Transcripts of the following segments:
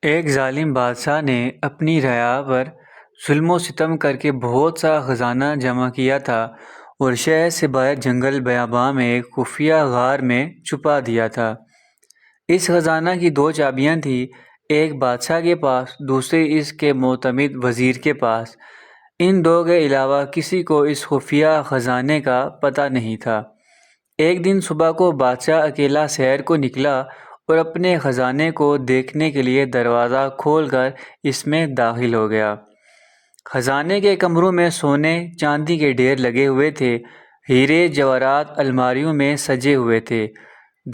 ایک ظالم بادشاہ نے اپنی رعایا پر ظلم و ستم کر کے بہت سا خزانہ جمع کیا تھا اور شہر سے باہر جنگل بیاباں میں ایک خفیہ غار میں چھپا دیا تھا۔ اس خزانہ کی دو چابیاں تھیں، ایک بادشاہ کے پاس، دوسری اس کے معتمد وزیر کے پاس۔ ان دو کے علاوہ کسی کو اس خفیہ خزانے کا پتہ نہیں تھا۔ ایک دن صبح کو بادشاہ اکیلا سیر کو نکلا اور اپنے خزانے کو دیکھنے کے لیے دروازہ کھول کر اس میں داخل ہو گیا۔ خزانے کے کمروں میں سونے چاندی کے ڈھیر لگے ہوئے تھے، ہیرے جواہرات الماریوں میں سجے ہوئے تھے،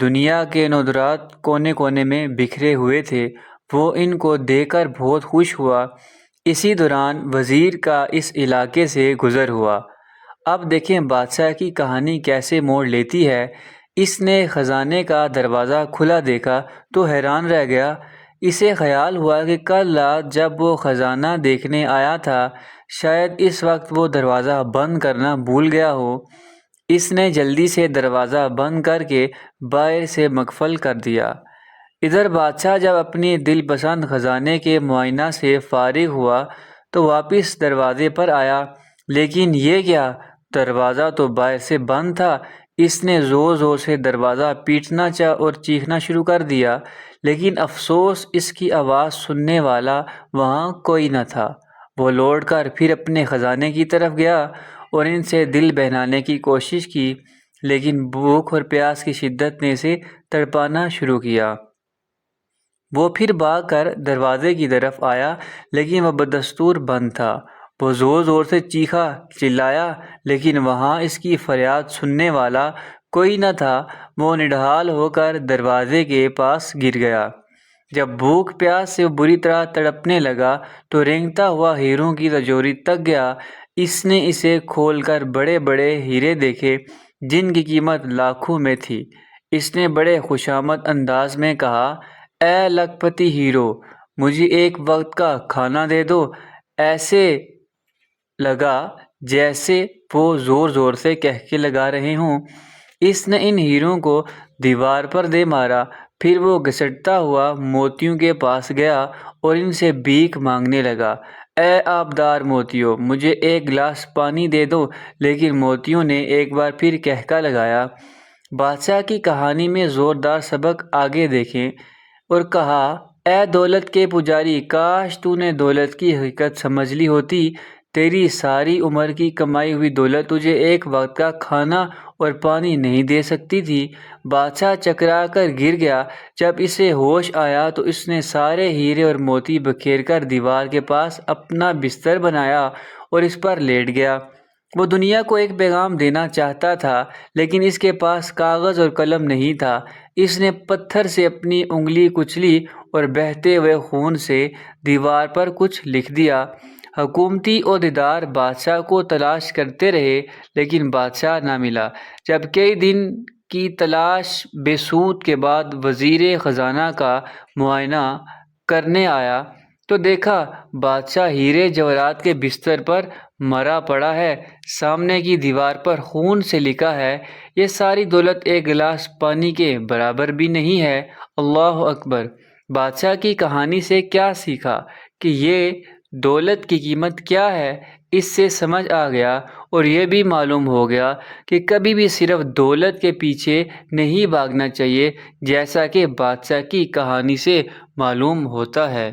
دنیا کے نادرات کونے کونے میں بکھرے ہوئے تھے۔ وہ ان کو دیکھ کر بہت خوش ہوا۔ اسی دوران وزیر کا اس علاقے سے گزر ہوا۔ اب دیکھیں بادشاہ کی کہانی کیسے موڑ لیتی ہے۔ اس نے خزانے کا دروازہ کھلا دیکھا تو حیران رہ گیا۔ اسے خیال ہوا کہ کل رات جب وہ خزانہ دیکھنے آیا تھا شاید اس وقت وہ دروازہ بند کرنا بھول گیا ہو۔ اس نے جلدی سے دروازہ بند کر کے باہر سے مقفل کر دیا۔ ادھر بادشاہ جب اپنی دل پسند خزانے کے معائنہ سے فارغ ہوا تو واپس دروازے پر آیا، لیکن یہ کیا، دروازہ تو باہر سے بند تھا۔ اس نے زور زور سے دروازہ پیٹنا چاہا اور چیخنا شروع کر دیا، لیکن افسوس اس کی آواز سننے والا وہاں کوئی نہ تھا۔ وہ لوٹ کر پھر اپنے خزانے کی طرف گیا اور ان سے دل بہلانے کی کوشش کی، لیکن بھوک اور پیاس کی شدت نے اسے تڑپانا شروع کیا۔ وہ پھر بھاگ کر دروازے کی طرف آیا، لیکن وہ بدستور بند تھا۔ وہ زور زور سے چیخا، چلایا، لیکن وہاں اس کی فریاد سننے والا کوئی نہ تھا۔ وہ نڈھال ہو کر دروازے کے پاس گر گیا۔ جب بھوک پیاس سے بری طرح تڑپنے لگا تو رینگتا ہوا ہیروں کی تجوری تک گیا۔ اس نے اسے کھول کر بڑے بڑے ہیرے دیکھے جن کی قیمت لاکھوں میں تھی۔ اس نے بڑے خوشامد انداز میں کہا، اے لاکھ پتی ہیرو، مجھے ایک وقت کا کھانا دے دو۔ ایسے لگا جیسے وہ زور زور سے کہکے لگا رہے ہوں۔ اس نے ان ہیروں کو دیوار پر دے مارا، پھر وہ گھسٹتا ہوا موتیوں کے پاس گیا اور ان سے بھیک مانگنے لگا، اے آبدار موتیوں، مجھے ایک گلاس پانی دے دو۔ لیکن موتیوں نے ایک بار پھر کہکا لگایا۔ بادشاہ کی کہانی میں زوردار سبق آگے دیکھیں اور کہا، اے دولت کے پجاری، کاش تو نے دولت کی حقیقت سمجھ لی ہوتی۔ تیری ساری عمر کی کمائی ہوئی دولت تجھے ایک وقت کا کھانا اور پانی نہیں دے سکتی تھی۔ بادشاہ چکرا کر گر گیا۔ جب اسے ہوش آیا تو اس نے سارے ہیرے اور موتی بکھیر کر دیوار کے پاس اپنا بستر بنایا اور اس پر لیٹ گیا۔ وہ دنیا کو ایک پیغام دینا چاہتا تھا، لیکن اس کے پاس کاغذ اور قلم نہیں تھا۔ اس نے پتھر سے اپنی انگلی کچلی اور بہتے ہوئے خون سے دیوار پر کچھ لکھ دیا۔ حکومتی عہدیدار بادشاہ کو تلاش کرتے رہے، لیکن بادشاہ نہ ملا۔ جب کئی دن کی تلاش بے سود کے بعد وزیر خزانہ کا معائنہ کرنے آیا تو دیکھا بادشاہ ہیرے جواہرات کے بستر پر مرا پڑا ہے۔ سامنے کی دیوار پر خون سے لکھا ہے، یہ ساری دولت ایک گلاس پانی کے برابر بھی نہیں ہے۔ اللہ اکبر! بادشاہ کی کہانی سے کیا سیکھا کہ یہ دولت کی قیمت کیا ہے، اس سے سمجھ آ گیا اور یہ بھی معلوم ہو گیا کہ کبھی بھی صرف دولت کے پیچھے نہیں بھاگنا چاہیے، جیسا کہ بادشاہ کی کہانی سے معلوم ہوتا ہے۔